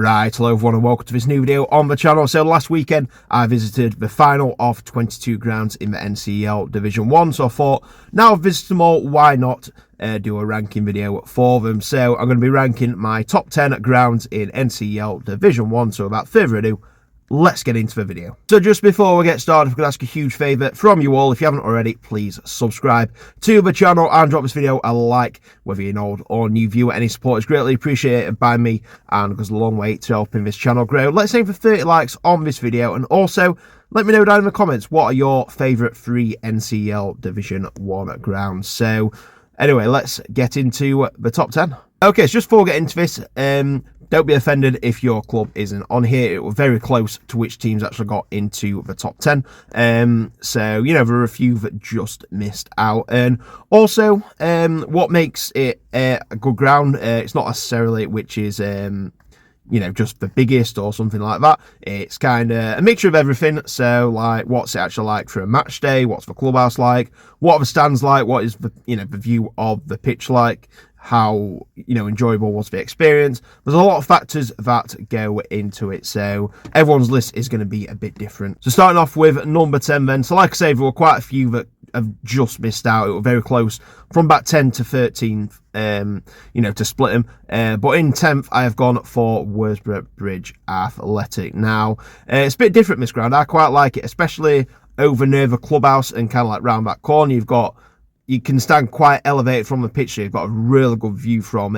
Right, hello everyone and welcome to this new video on the channel. So last weekend I visited the final of 22 grounds in the Ncel Division 1, so I thought now I've visited them all, why not do a ranking video for them. So I'm going to be ranking my top 10 grounds in Ncel Division 1, so without further ado, let's get into the video. So just before we get started, I'm going to ask a huge favour from you all. If you haven't already, please subscribe to the channel and drop this video a like. Whether you're an old or new viewer, any support is greatly appreciated by me and goes a long way to helping this channel grow. Let's aim for 30 likes on this video, and also let me know down in the comments what are your favourite 3 Ncel Division 1 grounds. So anyway, let's get into the top 10. Okay, so just before we get into this, don't be offended if your club isn't on here. It was very close to which teams actually got into the top 10. So, you know, there are a few that just missed out. And also, what makes it a good ground, it's not necessarily which is, you know, just the biggest or something like that. It's kind of a mixture of everything. So, like, what's it actually like for a match day? What's the clubhouse like? What are the stands like? What is the, you know, the view of the pitch like? How, you know, enjoyable was the experience? There's a lot of factors that go into it, so everyone's list is going to be a bit different. So starting off with number 10 then, so like I say, there were quite a few that have just missed out. It was very close from about 10 to 13, you know, to split them, but in 10th I have gone for Worsborough Bridge Athletic. Now it's a bit different, this ground. I quite like it, especially over near the clubhouse and kind of like round that corner. You can stand quite elevated from the pitch, so you've got a really good view from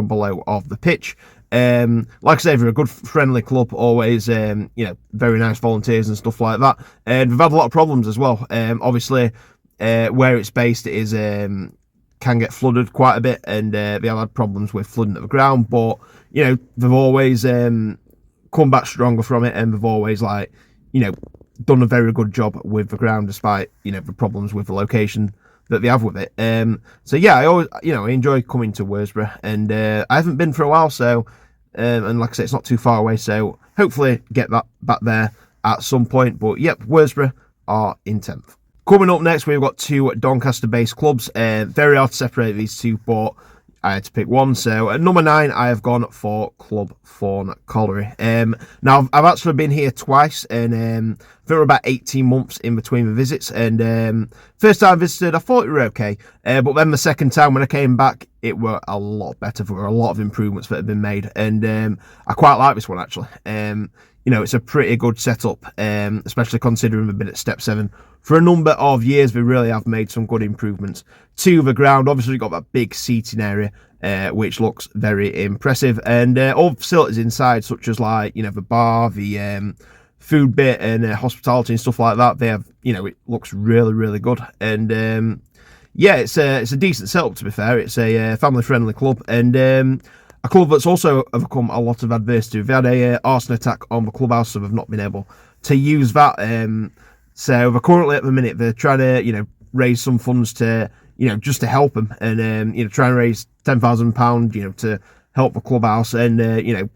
below of the pitch. Like I say, they're a good friendly club, always, you know, very nice volunteers and stuff like that. And we've had a lot of problems as well. Obviously, where it's based, it is can get flooded quite a bit, and they have had problems with flooding at the ground. But you know, they've always come back stronger from it, and they've always, like, you know, done a very good job with the ground, despite, you know, the problems with the location that they have with it. So yeah, I always, you know, I enjoy coming to Worsborough, and I haven't been for a while, so and like I say, it's not too far away, so hopefully get that back there at some point. But yep, Worsborough are in 10th. Coming up next, we've got 2 Doncaster based clubs. Very hard to separate these two, but I had to pick one. So at number 9, I have gone for Club Thorne Colliery. Now I've actually been here twice, and I think we're about 18 months in between the visits. And first time I visited, I thought it were okay, but then the second time when I came back, it were a lot better. There were a lot of improvements that have been made, and I quite like this one actually. You know, it's a pretty good setup, especially considering we've been at step 7 for a number of years. We really have made some good improvements to the ground. Obviously, we've got that big seating area, which looks very impressive, and all the facilities inside, such as, like, you know, the bar, the food bit, and hospitality and stuff like that. They have, you know, it looks really, really good, and yeah, it's a decent setup, to be fair. It's a family-friendly club, and a club that's also overcome a lot of adversity. We've had a arson attack on the clubhouse, so we've not been able to use that. So they're currently, at the minute, they're trying to, you know, raise some funds to, you know, just to help them, and you know, try and raise £10,000, you know, to help the clubhouse. And you know,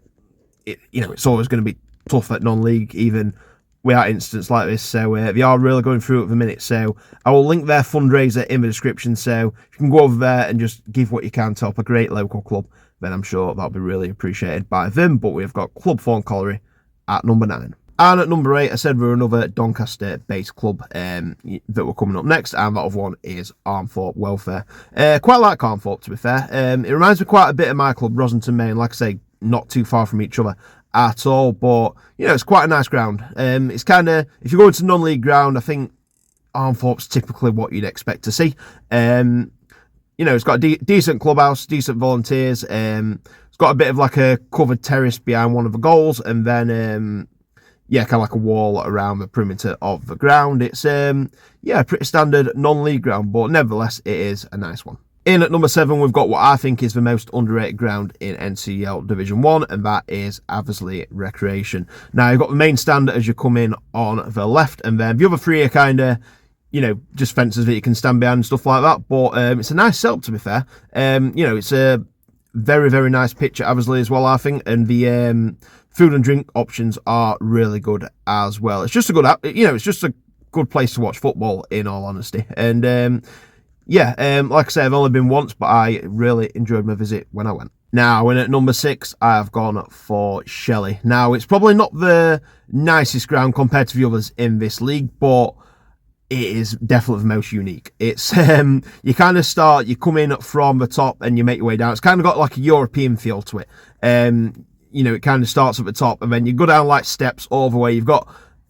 it's always going to be tough at non-league, even without incidents like this. So they are really going through it at the minute. So I will link their fundraiser in the description, so you can go over there and just give what you can to help a great local club. Then I'm sure that'll be really appreciated by them. But we've got Club Thorne Colliery at number 9. And at number 8, I said we're another Doncaster-based club that we're coming up next, and that other one is Armthorpe Welfare. Quite like Armthorpe, to be fair. It reminds me quite a bit of my club, Rosington Main. Like I say, not too far from each other at all, but you know, it's quite a nice ground. It's kind of, if you go into non-league ground, I think Armthorpe's typically what you'd expect to see. You know, it's got a decent clubhouse, decent volunteers. It's got a bit of like a covered terrace behind one of the goals, and then yeah, kind of like a wall around the perimeter of the ground. It's yeah, pretty standard non-league ground, but nevertheless, it is a nice one. In at number 7, we've got what I think is the most underrated ground in Ncel Division 1, and that is Athersley Recreation. Now, you've got the main stand as you come in on the left, and then the other 3 are kind of, you know, just fences that you can stand behind and stuff like that. But it's a nice setup, to be fair. You know, it's a very, very nice pitch at Athersley as well, I think, and the food and drink options are really good as well. It's just a good, you know, it's just a good place to watch football, in all honesty. And yeah, like I say, I've only been once, but I really enjoyed my visit when I went. Now, and at number 6, I've gone for Shelley. Now, it's probably not the nicest ground compared to the others in this league, but it is definitely the most unique. It's you kind of start, you come in from the top and you make your way down. It's kind of got like a European feel to it. You know, it kind of starts at the top and then you go down like steps all the way. You've got,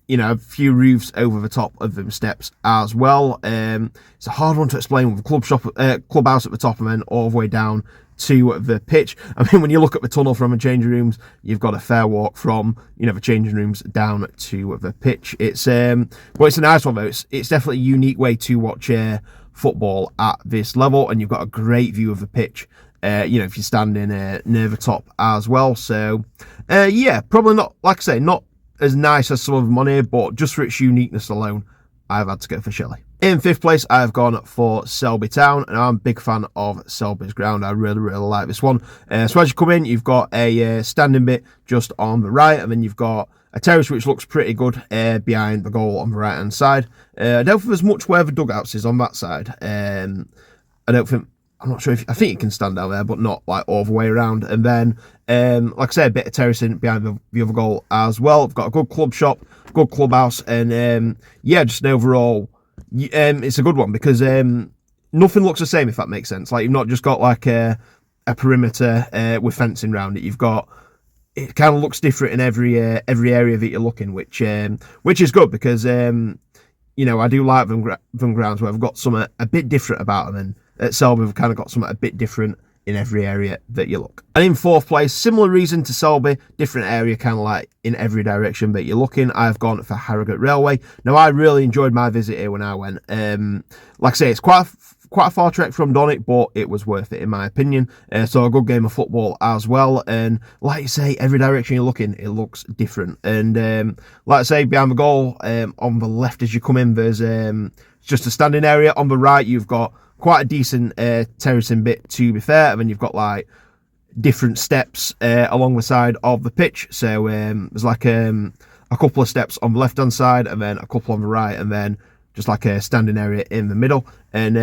you know, a few roofs over the top of them steps as well. It's a hard one to explain with the clubhouse at the top and then all the way down to the pitch. I mean, when you look at the tunnel from the changing rooms, you've got a fair walk from, you know, the changing rooms down to the pitch. It's but it's a nice one though. It's definitely a unique way to watch football at this level, and you've got a great view of the pitch. You know, if you're standing near the top as well. So yeah, probably not, like I say, not as nice as some of them on here, but just for its uniqueness alone, I've had to go for Shelley. In 5th place, I've gone for Selby Town, and I'm a big fan of Selby's ground. I really, really like this one. So as you come in, you've got a standing bit just on the right, and then you've got a terrace which looks pretty good behind the goal on the right-hand side. I don't think there's much where the dugouts is on that side. I don't think, I'm not sure if, I think you can stand down there, but not like all the way around. And then, like I said, a bit of terracing behind the other goal as well. I've got a good club shop, good clubhouse, and yeah, just an overall, it's a good one because nothing looks the same, if that makes sense. Like, you've not just got like a perimeter with fencing around it. You've got, it kind of looks different in every area that you're looking, which is good because you know, I do like them grounds where I've got something a bit different about them, and at Selby we've kind of got something a bit different in every area that you look. And in 4th place, similar reason to Selby, different area kind of like in every direction that you're looking, I've gone for Harrogate Railway. Now, I really enjoyed my visit here when I went. Like I say, it's quite a far trek from Donnet, but it was worth it in my opinion. So a good game of football as well, and like you say, every direction you're looking, it looks different. And like I say, behind the goal, on the left as you come in, there's just a standing area. On the right, you've got quite a decent terracing bit, to be fair, and then you've got like different steps along the side of the pitch. So there's like a couple of steps on the left hand side and then a couple on the right, and then just like a standing area in the middle. And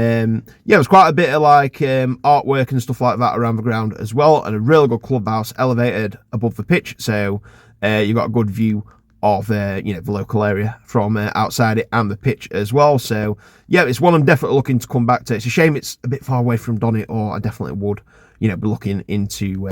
yeah, there's quite a bit of like artwork and stuff like that around the ground as well, and a really good clubhouse elevated above the pitch, so you've got a good view of you know, the local area from outside it and the pitch as well. So yeah, it's one I'm definitely looking to come back to. It's a shame it's a bit far away from Donnet, or I definitely would, you know, be looking into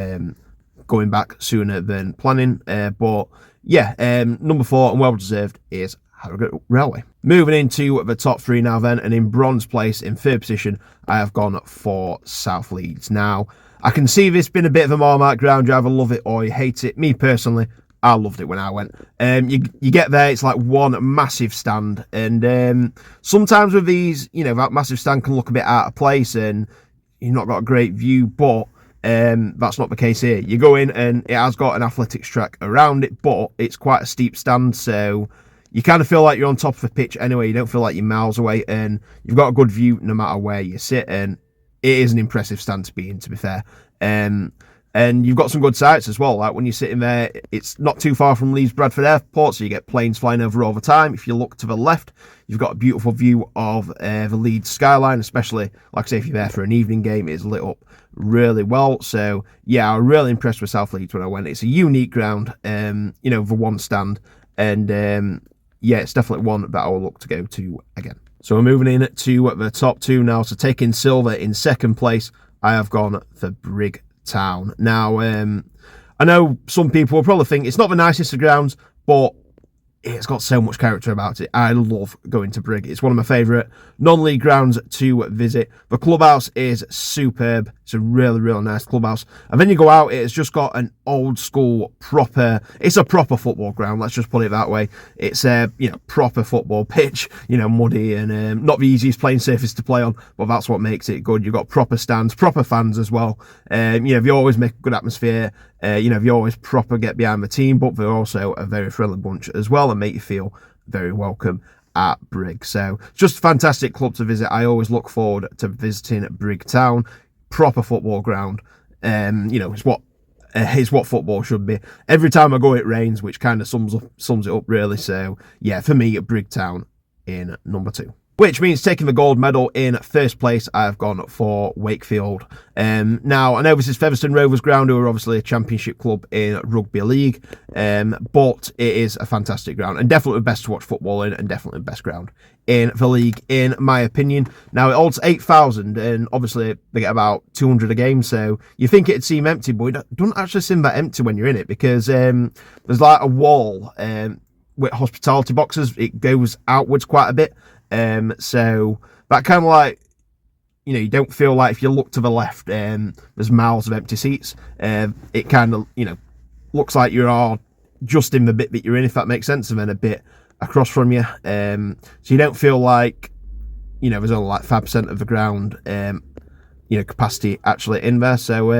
going back sooner than planning. But yeah, number 4 and well deserved is Harrogate Railway. Moving into the top 3 now then, and in bronze place in 3rd position, I have gone for South Leeds. Now, I can see this being a bit of a Marmite ground. You either love it or you hate it. Me personally, I loved it when I went. You get there, it's like one massive stand, and sometimes with these, you know, that massive stand can look a bit out of place and you've not got a great view, but that's not the case here. You go in and it has got an athletics track around it, but it's quite a steep stand, so you kind of feel like you're on top of the pitch anyway. You don't feel like you're miles away, and you've got a good view no matter where you sit, and it is an impressive stand to be in, to be fair. And you've got some good sights as well. Like when you're sitting there, it's not too far from Leeds Bradford Airport, so you get planes flying over all the time. If you look to the left, you've got a beautiful view of the Leeds skyline, especially, like I say, if you're there for an evening game, it's lit up really well. So yeah, I was really impressed with South Leeds when I went. It's a unique ground, you know, the one stand, and yeah, it's definitely one that I will look to go to again. So we're moving in to the top 2 now. So taking silver in 2nd place, I have gone for Brigg Town. Now, I know some people will probably think it's not the nicest of grounds, but it's got so much character about it. I love going to Brigg. It's one of my favourite non-league grounds to visit. The clubhouse is superb. It's a really, really nice clubhouse. And then you go out, it's just got an old school proper, it's a proper football ground, let's just put it that way. It's a, you know, proper football pitch, you know, muddy and not the easiest playing surface to play on, but that's what makes it good. You've got proper stands, proper fans as well. You know, you always make a good atmosphere. You know, you always proper get behind the team, but they're also a very friendly bunch as well and make you feel very welcome at Brigg. So just a fantastic club to visit. I always look forward to visiting Brigg Town. Proper football ground. You know, it's what football should be. Every time I go, it rains, which kind of sums it up really. So yeah, for me, Brigg Town in number 2. which means taking the gold medal in first place, I've gone for Wakefield. Now, I know this is Featherstone Rovers ground, who are obviously a championship club in rugby league, but it is a fantastic ground and definitely the best to watch football in, and definitely the best ground in the league, in my opinion. Now, it holds 8,000, and obviously they get about 200 a game, so you think it'd seem empty, but it doesn't actually seem that empty when you're in it, because there's like a wall with hospitality boxes. It goes outwards quite a bit, so that kind of like, you know, you don't feel like if you look to the left, there's miles of empty seats. It kind of, you know, looks like you are just in the bit that you're in, if that makes sense, and then a bit across from you. So you don't feel like, you know, there's only like 5% of the ground, you know, capacity actually in there. So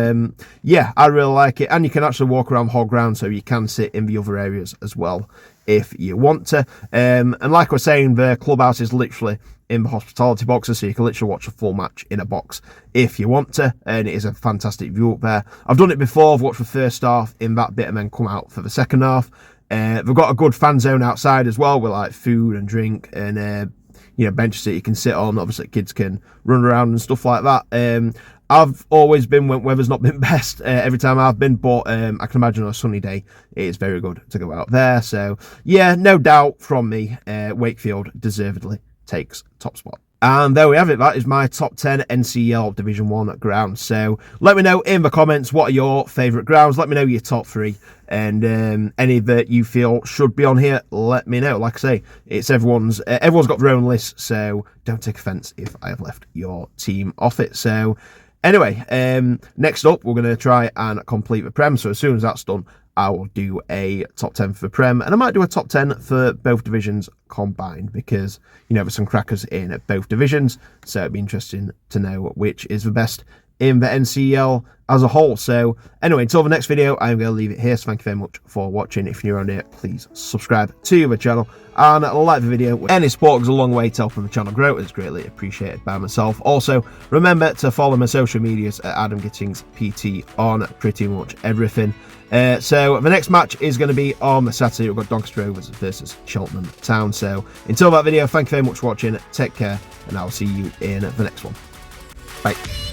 yeah, I really like it, and you can actually walk around the whole ground, so you can sit in the other areas as well if you want to. And like I was saying, the clubhouse is literally in the hospitality boxes, so you can literally watch a full match in a box if you want to, and it is a fantastic view up there. I've done it before. I've watched the first half in that bit and then come out for the second half. They've got a good fan zone outside as well, with like food and drink and you know, benches that you can sit on. Obviously kids can run around and stuff like that. I've always been, when weather's not been best, every time I've been, but I can imagine on a sunny day it is very good to go out there. So yeah, no doubt from me, Wakefield deservedly takes top spot. And there we have it. That is my top 10 NCL Division 1 grounds. So let me know in the comments, what are your favourite grounds. Let me know your top 3, and any that you feel should be on here, let me know. Like I say, it's everyone's got their own list, so don't take offence if I have left your team off it. So anyway, next up, we're going to try and complete the Prem. So as soon as that's done, I will do a top 10 for the Prem, and I might do a top 10 for both divisions combined, because, you know, there's some crackers in both divisions, so it'd be interesting to know which is the best in the NCL as a whole. So anyway, until the next video, I'm going to leave it here. So thank you very much for watching. If you're new around here, please subscribe to the channel and like the video. Any support goes a long way to helping the channel grow. It's greatly appreciated by myself. Also, remember to follow my social medias at Adam Gittings PT on pretty much everything. So the next match is going to be on the Saturday. We've got Doncaster Rovers versus Cheltenham Town. So until that video, thank you very much for watching. Take care, and I'll see you in the next one. Bye.